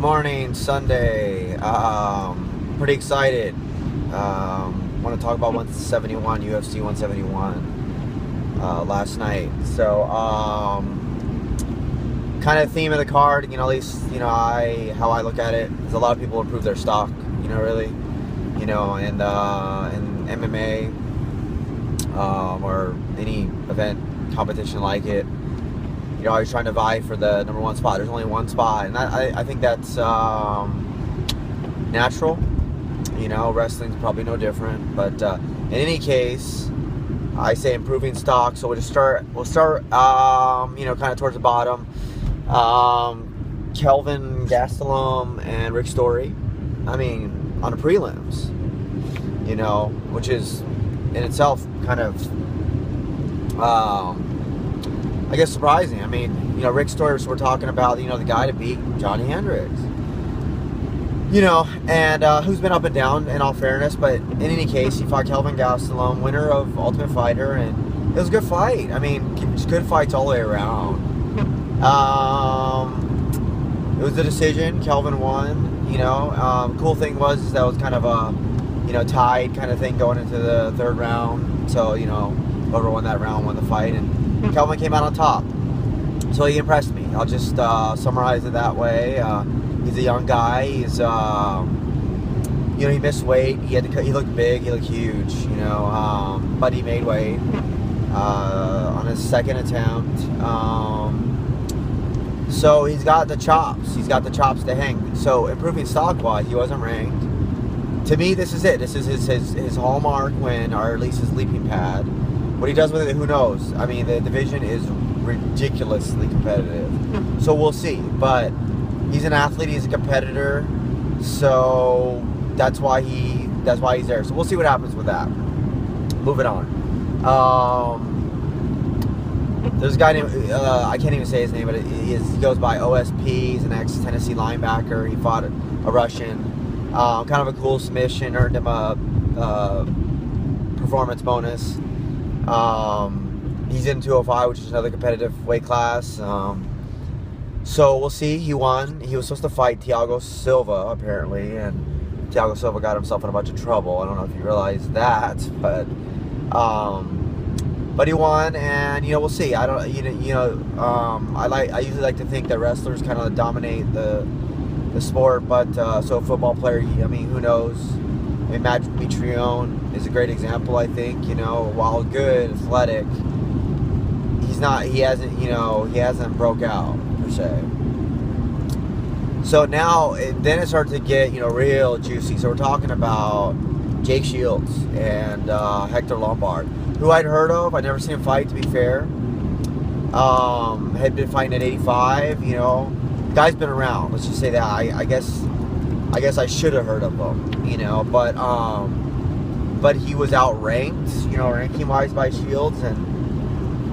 morning, Sunday. Pretty excited. Want to talk about 171, UFC 171 last night. So, kind of theme of the card, at least, how I look at it is a lot of people improve their stock, really, and in MMA, or any event, competition like it. Always trying to vie for the number one spot. There's only one spot, and I think that's natural. Wrestling's probably no different. But in any case, I say improving stock. So we'll start, kind of towards the bottom. Kelvin Gastelum and Rick Story. On the prelims, which is in itself kind of, I guess, surprising. Rick Story, we're talking about, the guy to beat Johnny Hendricks. And who's been up and down, in all fairness, but in any case, he fought Kelvin Gastelum, winner of Ultimate Fighter, and it was a good fight. Just good fights all the way around. It was a decision. Kelvin won. Cool thing was that was kind of a, tied kind of thing going into the third round. So, whoever won that round won the fight, and Kelvin came out on top. So he impressed me. I'll just summarize it that way. He's a young guy. He's, he missed weight. He looked big. He looked huge. But he made weight on his second attempt. So he's got the chops. He's got the chops to hang. So improving stock-wise, he wasn't ranked. To me, this is it. This is his hallmark win, or at least his leaping pad. What he does with it, who knows? The division is ridiculously competitive. So we'll see. But he's an athlete. He's a competitor. So that's why he's there. So we'll see what happens with that. Moving on. There's a guy named, I can't even say his name, but he goes by OSP. He's an ex-Tennessee linebacker. He fought a Russian. Kind of a cool submission. Earned him a performance bonus. He's in 205, which is another competitive weight class. So we'll see. He won. He was supposed to fight Thiago Silva, apparently, and Thiago Silva got himself in a bunch of trouble. I don't know if you realize that, but he won, and we'll see. I don't, I usually like to think that wrestlers kind of dominate the sport, but so a football player, who knows? Matt Mitrione is a great example, I think. While good, athletic, he hasn't broke out per se. So now, then it starts to get, real juicy. So we're talking about Jake Shields and Hector Lombard, who I'd heard of. I'd never seen him fight, to be fair. Had been fighting at 85. Guy's been around. Let's just say that. I guess I should have heard of him. But he was outranked, ranking wise by Shields,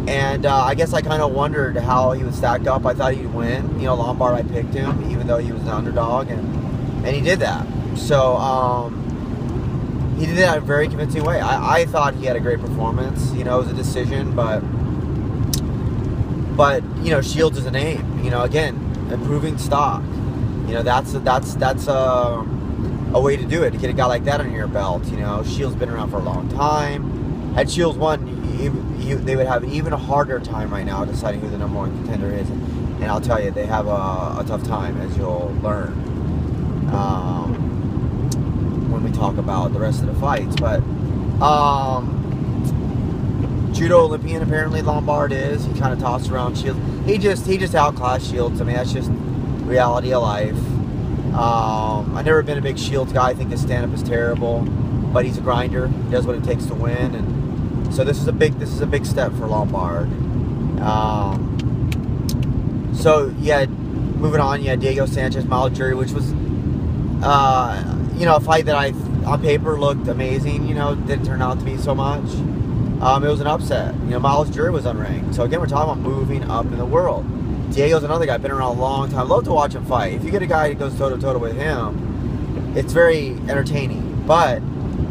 and I guess I kind of wondered how he would stack up. I thought he'd win. Lombard, I picked him, even though he was an underdog, and he did that. So he did that in a very convincing way. I thought he had a great performance. It was a decision, but Shields is a name. Again, improving stock. That's a way to do it, to get a guy like that under your belt. Shields been around for a long time. Had Shields won, they would have an even harder time right now deciding who the number one contender is. And I'll tell you, they have a tough time, as you'll learn when we talk about the rest of the fights. But judo Olympian, apparently Lombard is. He kind of tossed around Shields. He just outclassed Shields. That's just reality of life. I've never been a big Shields guy. I think his stand-up is terrible, but he's a grinder. He does what it takes to win, and so this is a big step for Lombard. So yeah, moving on. Yeah, Diego Sanchez, Miles Jury, which was a fight that on paper looked amazing. Didn't turn out to be so much. It was an upset. Miles Jury was unranked. So again, we're talking about moving up in the world. Diego's another guy, been around a long time. Love to watch him fight. If you get a guy that goes toe-to-toe with him, it's very entertaining. But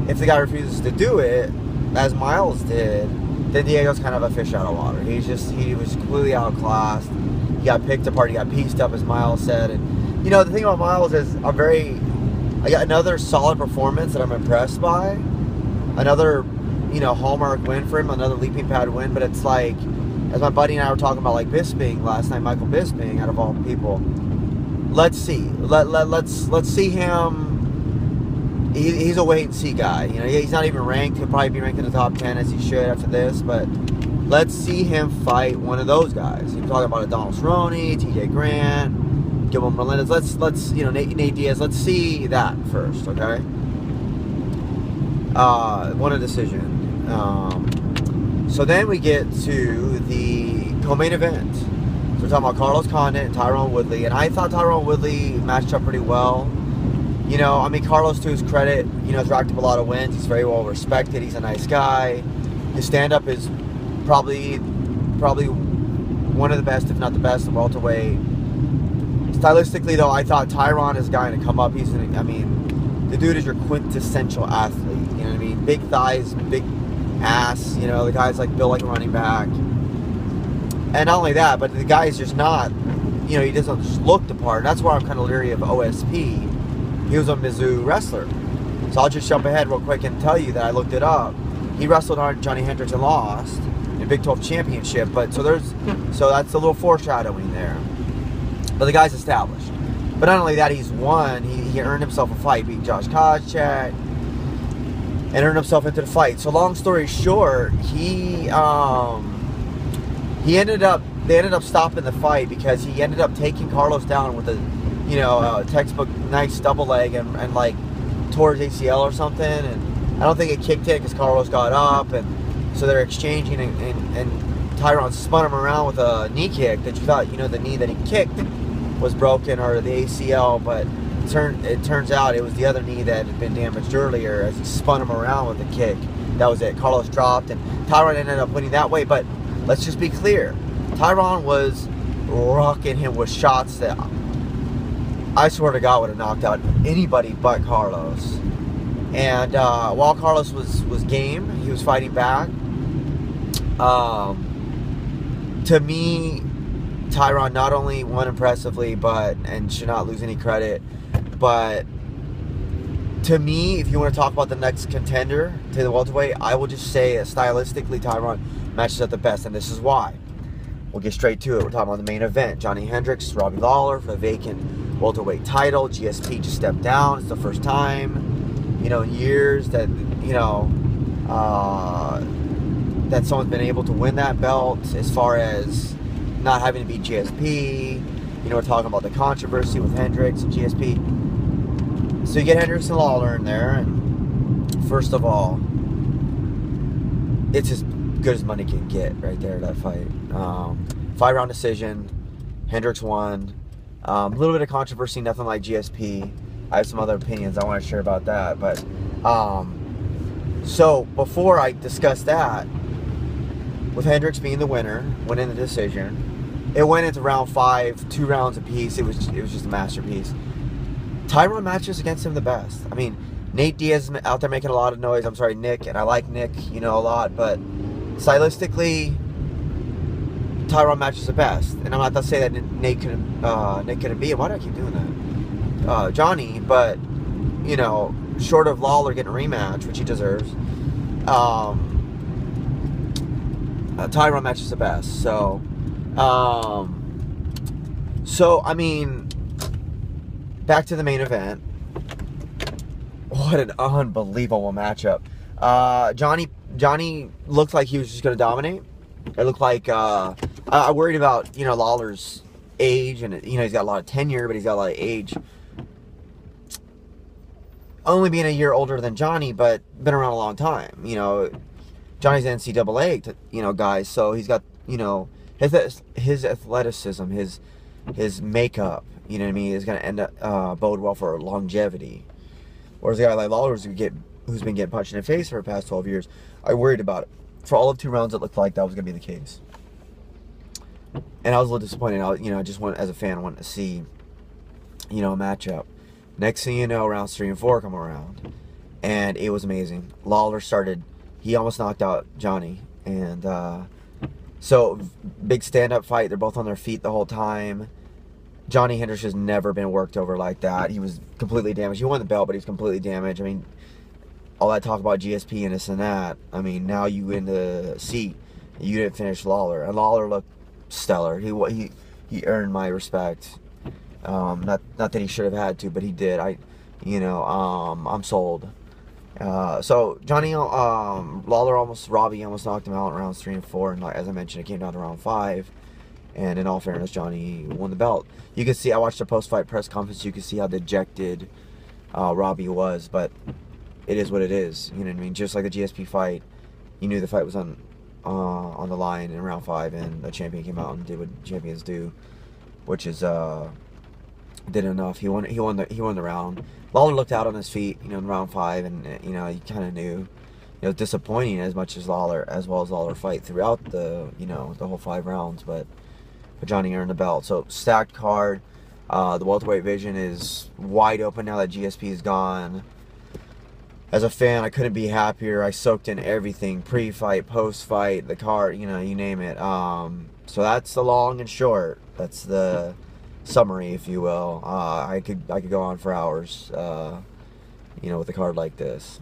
if the guy refuses to do it, as Miles did, then Diego's kind of a fish out of water. He was completely outclassed. He got picked apart. He got pieced up, as Miles said. And You know, the thing about Miles is I got another solid performance that I'm impressed by. Another, hallmark win for him, another leaping pad win. But it's like, as my buddy and I were talking about, like Bisping last night, Michael Bisping, out of all people. Let's see. Let's see him. He's a wait and see guy. He's not even ranked. He'll probably be ranked in the top 10 as he should after this. But let's see him fight one of those guys. You're talking about a Donald Cerrone, T.J. Grant, Gilbert Melendez. Let's Nate Diaz. Let's see that first, okay? Won a decision. So then we get to the co-main event. So we're talking about Carlos Condit and Tyron Woodley. And I thought Tyron Woodley matched up pretty well. Carlos, to his credit, has racked up a lot of wins. He's very well respected. He's a nice guy. His stand-up is probably one of the best, if not the best, in welterweight. Stylistically, though, I thought Tyron is a guy to come up. The dude is your quintessential athlete. You know what I mean? Big thighs, big ass. The guy's built like a running back. And not only that, but the guy's just not, he doesn't just look the part. That's why I'm kind of leery of OSP. He was a Mizzou wrestler. So I'll just jump ahead real quick and tell you that I looked it up. He wrestled on Johnny Hendricks and lost in Big 12 Championship. So that's a little foreshadowing there. But the guy's established. But not only that, he's won. He earned himself a fight, beat Josh Koscheck, and earned himself into the fight. So long story short, they ended up stopping the fight because he ended up taking Carlos down with a textbook nice double leg and tore his ACL or something. And I don't think it kicked in because Carlos got up, and so they're exchanging, and Tyron spun him around with a knee kick that you thought, the knee that he kicked was broken, or the ACL, but it turns out it was the other knee that had been damaged earlier as he spun him around with a kick. That was it. Carlos dropped, and Tyron ended up winning that way. But let's just be clear. Tyron was rocking him with shots that I swear to God would have knocked out anybody but Carlos. And while Carlos was game, he was fighting back. To me, Tyron not only won impressively, and should not lose any credit, but to me, if you want to talk about the next contender to the welterweight, I will just say that stylistically, Tyron matches up the best, and this is why. We'll get straight to it. We're talking about the main event. Johnny Hendricks, Robbie Lawler for the vacant welterweight title. GSP just stepped down. It's the first time, in years that, that someone's been able to win that belt as far as not having to beat GSP. We're talking about the controversy with Hendricks and GSP. So you get Hendricks and Lawler in there, and first of all, it's as good as money can get right there, that fight. 5-round decision. Hendricks won. A little bit of controversy, nothing like GSP. I have some other opinions I want to share about that. But so before I discuss that, with Hendricks being the winner, winning the decision, it went into round 5, 2 rounds apiece. It was just a masterpiece. Tyron matches against him the best. Nate Diaz is out there making a lot of noise. I'm sorry, Nick, and I like Nick, a lot, but stylistically, Tyron matches the best. And I'm not to say that Nate couldn't beat him. Why do I keep doing that? Johnny, but, short of Lawler getting a rematch, which he deserves, Tyron matches the best. So, back to the main event. What an unbelievable matchup. Johnny looked like he was just going to dominate. It looked like, I worried about, Lawler's age, and, he's got a lot of tenure, but he's got a lot of age. Only being a year older than Johnny, but been around a long time. Johnny's an NCAA, guy, so he's got, his athleticism, his makeup, is going to end up bode well for longevity. Whereas a guy like Lawler who's been getting punched in the face for the past 12 years, I worried about it. For all of 2 rounds, it looked like that was going to be the case. And I was a little disappointed. I just as a fan, I wanted to see, a matchup. Next thing you know, rounds 3 and 4 come around, and it was amazing. Lawler he almost knocked out Johnny, and so big stand-up fight. They're both on their feet the whole time. Johnny Hendricks has never been worked over like that. He was completely damaged. He won the belt, but he's completely damaged. I mean, all that talk about GSP and this and that. I mean, now you in the seat, you didn't finish Lawler, and Lawler looked stellar. He earned my respect. Not that he should have had to, but he did. I'm sold. So Johnny, Lawler Robbie almost knocked him out in rounds 3 and 4, and as I mentioned, it came down to round 5. And in all fairness, Johnny won the belt. You can see, I watched the post-fight press conference. You can see how dejected Robbie was, but it is what it is. You know what I mean? Just like the GSP fight, you knew the fight was on the line in round 5, and the champion came out and did what champions do, which is did enough. He won the round. Lawler looked out on his feet, in round 5, and you kind of knew. It was disappointing as well as Lawler fight throughout the the whole 5 rounds, but Johnny earned the belt. So stacked card. The welterweight division is wide open now that GSP is gone. As a fan, I couldn't be happier. I soaked in everything, pre-fight, post-fight, the card, you name it. So that's the long and short. That's the summary, if you will. I could go on for hours, with a card like this.